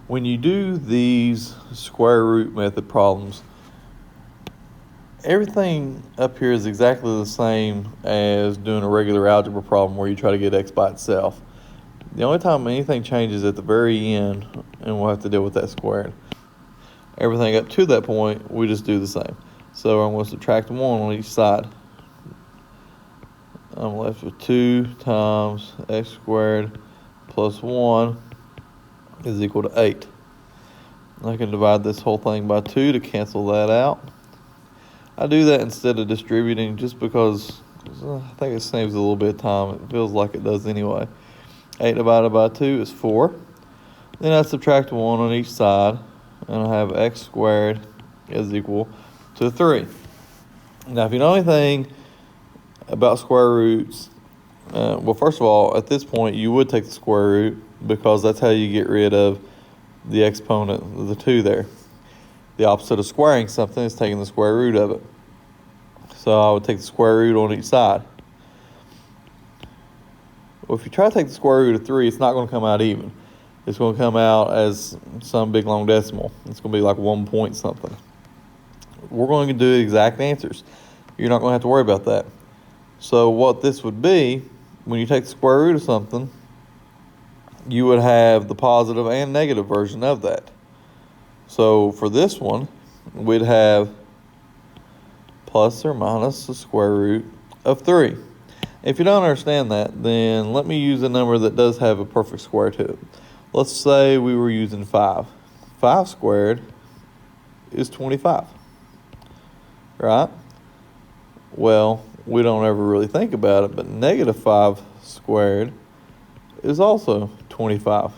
When you do these square root method problems, everything up here is exactly the same as doing a regular algebra problem where you try to get x by itself. The only time anything changes at the very end, and we'll have to deal with that squared. Everything up to that point, we just do the same. So I'm going to subtract 1 on each side. I'm left with 2 times x squared plus 1 is equal to 8. I can divide this whole thing by 2 to cancel that out. I do that instead of distributing just because I think it saves a little bit of time. It feels like it does anyway. 8 divided by 2 is 4. Then I subtract 1 on each side, and I have x squared is equal to 3. Now, if you know anything about square roots, well, first of all, at this point, you would take the square root because that's how you get rid of the exponent of the 2 there. The opposite of squaring something is taking the square root of it. So I would take the square root on each side. Well, if you try to take the square root of 3, it's not going to come out even. It's going to come out as some big long decimal. It's going to be like 1 point something. We're going to do exact answers. You're not going to have to worry about that. So what this would be, when you take the square root of something, you would have the positive and negative version of that. So for this one, we'd have plus or minus the square root of 3. If you don't understand that, then let me use a number that does have a perfect square to it. Let's say we were using 5. 5 squared is 25, right? Well, we don't ever really think about it, but negative 5 squared is also 25.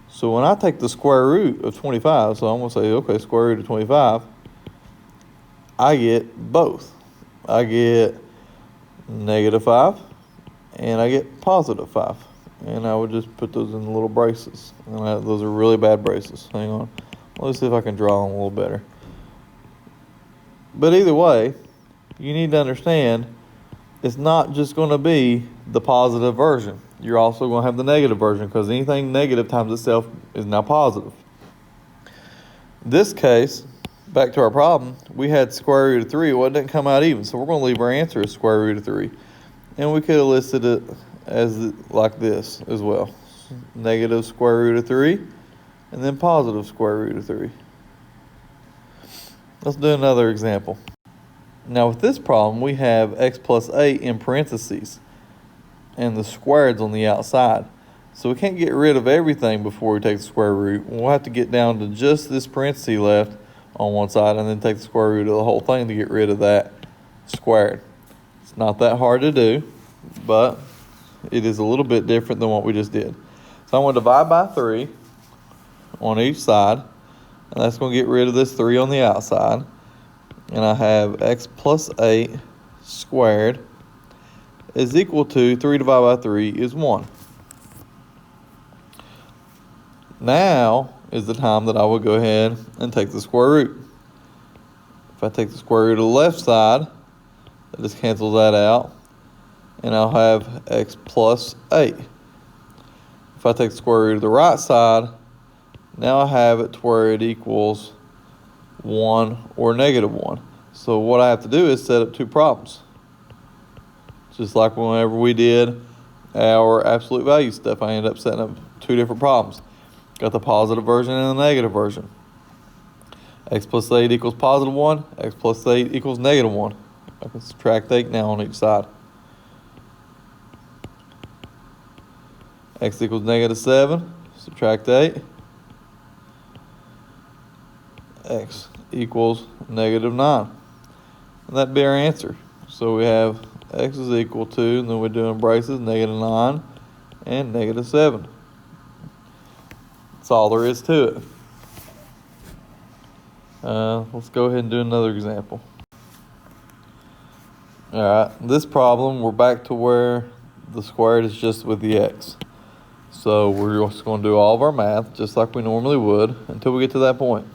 So when I take the square root of 25, so I'm going to say, okay, square root of 25, I get both. I get negative 5, and I get positive 5. And I would just put those in the little braces. And those are really bad braces. Hang on. Let's see if I can draw them a little better. But either way, you need to understand it's not just going to be the positive version. You're also going to have the negative version because anything negative times itself is now positive. In this case, back to our problem, we had square root of 3. Well, it didn't come out even, so we're going to leave our answer as square root of 3. And we could have listed it as like this as well. Negative square root of 3, and then positive square root of 3. Let's do another example. Now with this problem, we have x plus 8 in parentheses, and the squareds on the outside. So we can't get rid of everything before we take the square root. We'll have to get down to just this parenthesis left on one side and then take the square root of the whole thing to get rid of that squared. It's not that hard to do, but it is a little bit different than what we just did. So I'm going to divide by 3 on each side, and that's going to get rid of this 3 on the outside. And I have x plus 8 squared is equal to 3 divided by 3 is 1. Now is the time that I will go ahead and take the square root. If I take the square root of the left side, that just cancels that out, and I'll have x plus 8. If I take the square root of the right side, now I have it to where it equals 1 or negative 1. So what I have to do is set up 2 problems. Just like whenever we did our absolute value stuff, I ended up setting up 2 different problems. Got the positive version and the negative version. X plus 8 equals positive 1. X plus 8 equals negative 1. I can subtract 8 now on each side. X equals negative 7. Subtract 8. X equals negative 9. And that'd be our answer. So we have x is equal to, and then we're doing braces, negative 9 and negative 7. That's all there is to it. Let's go ahead and do another example. All right, this problem, we're back to where the squared is just with the x. So we're just going to do all of our math just like we normally would until we get to that point.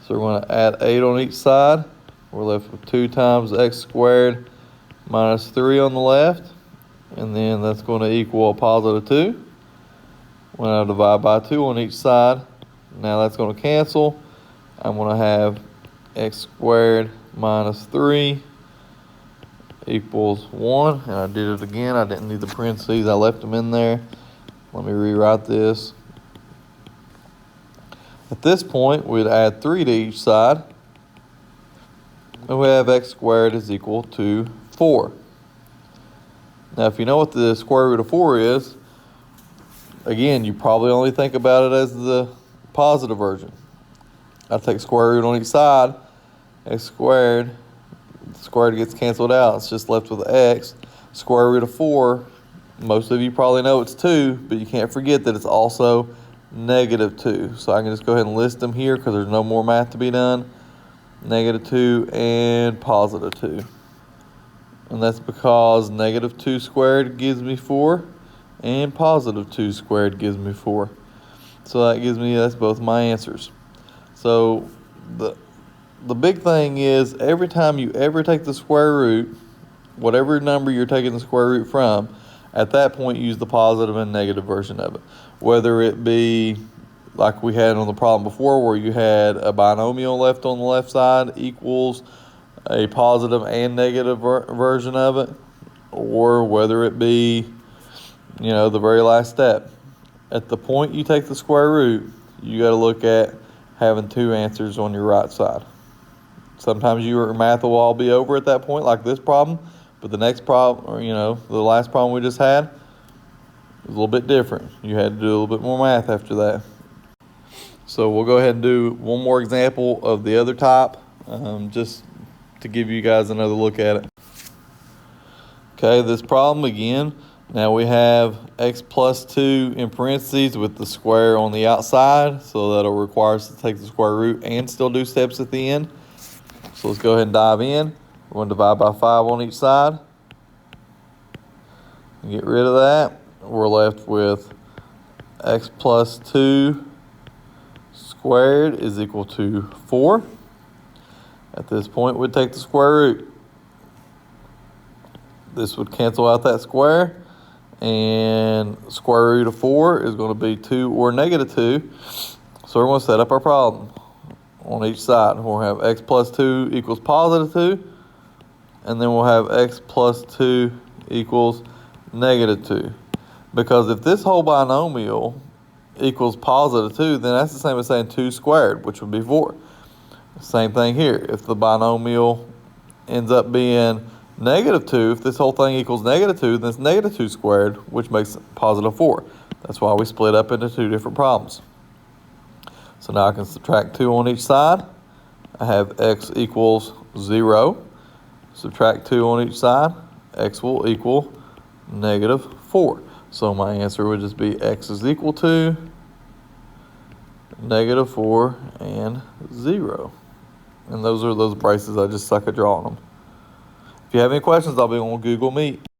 So we're going to add 8 on each side. We're left with 2 times x squared minus 3 on the left. And then that's going to equal a positive 2. When I divide by 2 on each side, now that's going to cancel. I'm going to have x squared minus 3 equals 1. And I did it again. I didn't need the parentheses. I left them in there. Let me rewrite this. At this point, we'd add 3 to each side. And we have x squared is equal to 4. Now, if you know what the square root of 4 is, again, you probably only think about it as the positive version. I take square root on each side, x squared, the squared gets canceled out. It's just left with x. Square root of 4, most of you probably know it's 2, but you can't forget that it's also negative 2. So I can just go ahead and list them here because there's no more math to be done. Negative 2 and positive 2. And that's because negative 2 squared gives me 4 and positive 2 squared gives me 4. So that gives me, that's both my answers. So the big thing is every time you ever take the square root, whatever number you're taking the square root from, at that point use the positive and negative version of it. Whether it be like we had on the problem before where you had a binomial left on the left side equals a positive and negative version of it, or whether it be, you know, the very last step. At the point you take the square root, you got to look at having 2 answers on your right side. Sometimes your math will all be over at that point, like this problem, but the next problem, or, you know, the last problem we just had, was a little bit different. You had to do a little bit more math after that. So we'll go ahead and do one more example of the other type, just to give you guys another look at it. Okay, this problem again, now we have x plus 2 in parentheses with the square on the outside, so that'll require us to take the square root and still do steps at the end. So let's go ahead and dive in. We're going to divide by 5 on each side. Get rid of that. We're left with x plus 2 squared is equal to 4. At this point, we'd take the square root. This would cancel out that square, and square root of 4 is going to be 2 or negative 2. So we're going to set up our problem on each side. We'll have x plus 2 equals positive 2, and then we'll have x plus 2 equals negative 2. Because if this whole binomial equals positive 2, then that's the same as saying 2 squared, which would be 4. Same thing here. If the binomial ends up being negative 2, if this whole thing equals negative 2, then it's negative 2 squared, which makes positive 4. That's why we split up into 2 different problems. So now I can subtract 2 on each side. I have x equals 0. Subtract 2 on each side. X will equal negative 4. So my answer would just be x is equal to negative 4 and 0. And those are those braces. I just suck at drawing them. If you have any questions, I'll be on Google Meet.